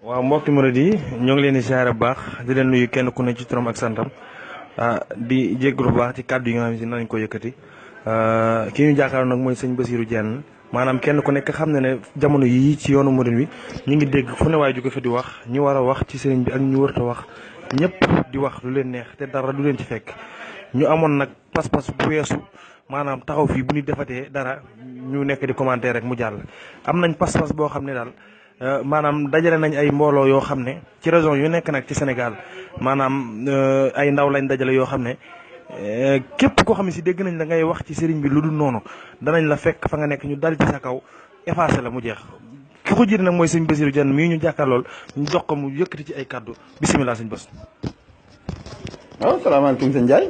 waaw mbokki murid yi ñoo ngi leen di siyaare bu baax di leen nuyu kenn ku ne ci turam ak santam di jégalu bu baax ci kàddu yi nga xam ne nañ ko yëkkati ki ñu jàkkaarloo nag mooy sëñ Bassirou Diène maanaam kenn ku nekk xam ne jamono yii ci yoonu murid wi ñu ngi dégg fu ne waaye jóge fa di wax ñu war a wax ci sëriñ bi ak ñu wërta wax ñëpp di wax lu leen neex te dara du leen ci fekk ñu amoon nag pas-pas bu weesu maanaam taxaw fii bu ñu defatee dara ñu nekk di commenter rek mu jàll am nañ pas-pas boo xam ne daal maanaam dajale nañ ay mbooloo yoo xam ne ci région yu nekk nag ci Sénégal maanaam ay ndaw lañ dajale yoo xam ne képp koo xam ne si dégg nañ la ngay wax ci sëriñ bi lu dul noonu danañ la fekk fa nga nekk ñu dal ci sa kaw effacé la mu jeex ki ko jiite nag mooy sëñ Bassirou Diène mii ñu jàkkaarlool ñu jox ko mu yëkkati ci ay kàddu bisimilah sëñ Bass. waaw salaamaaleykum sëñ Ndiaye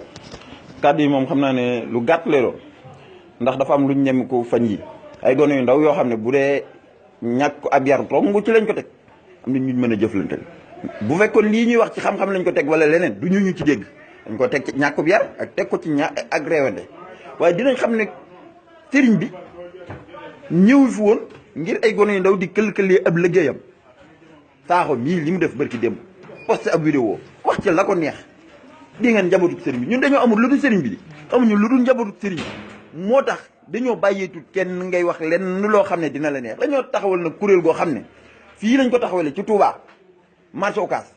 kàddu yi moom xam naa ne lu gàtt lay doon ndax dafa am luñ ñem ko fañ yi ay gone yu ndaw yoo xam ne bu dee ñàkk ab yar dong ci lañ ko teg am na ñu mën a jëflante bu fekkoon lii ñuy wax ci xam-xam lañ ko teg wala leneen du ñu ci dégg dañ ko teg ci ñàkkub yar ak teg ko ci ak réewante waaye dinañ xam ne sëriñ bi ñëw fi woon ngir ay gone yu ndaw di kël-këlee ab liggéeyam saaxo mii li mu def barki démb posté ab vidéo wax ci la ko neex di ngeen njabootu sëriñ bi ñun dañoo amul lu dul sëriñ bi di amuñu lu dul njabootu sëriñ bi moo tax dañoo bàyyeetul kenn ngay wax lenn loo xam ne dina la neex dañoo taxawal nag kuréel goo xam ne fii lañ ko taxawale ci Touba marché Ocass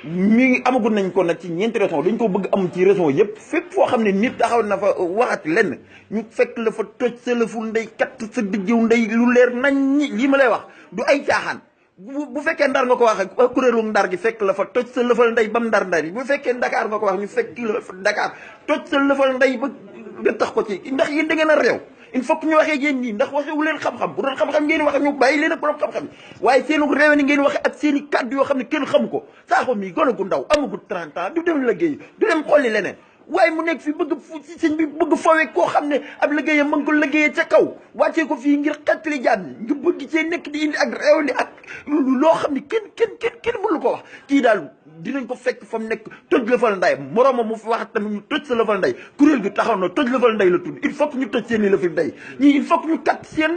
mi ngi amagul nañ ko nag ci ñeenti région dañ ko bëgg am ci région yëpp fépp foo xam ne nit taxaw na fa waxati lenn ñu fekk la fa toj sa lëfu ndey katt sa dijjëw ndey lu leer nañ ñi lii ma lay wax du ay caaxaan bu fekkee ndar nga ko wax ak kuréelu ndar gi fekk la fa toj sa lëfal ndey bam ndar yi bu fekkee Dakar nga ko wax ñu fekk la fa Dakar toj sa lëfal ndey ba nga tax ko ci ndax yéen da ngeen a réew il faut que ñu waxee yéen ñii ndax waxewu leen xam-xam bu doon xam-xam ngeen wax ñu bàyyi leen ak borom xam-xam yi waaye seenu réew ni ngeen waxe ak seen i kàddu yoo xam ne kenn xamu ko saaxo mii gone gu ndaw amagul 30 ans du dem liggéey du dem xooli leneen waaye mu nekk fi bëgg si sëñ bi bëgg fawee koo xam ne ab liggéeyam ma ngi ko liggéeyee ca kaw wàccee ko fii ngir xettali jaam ñi nga bëgg cee nekk di indi ak réew ni ak loo xam ne kenn mënu ko wax kii daal dinañ ko fekk fa mu nekk toj lëfal nday moroomam mu fi wax tamit ñu toj sa lëfal nday kuréel gi taxaw na toj lëfal nday la tudd il faut que ñu toj seen i lëfal nday ñii il faut que ñu kat seen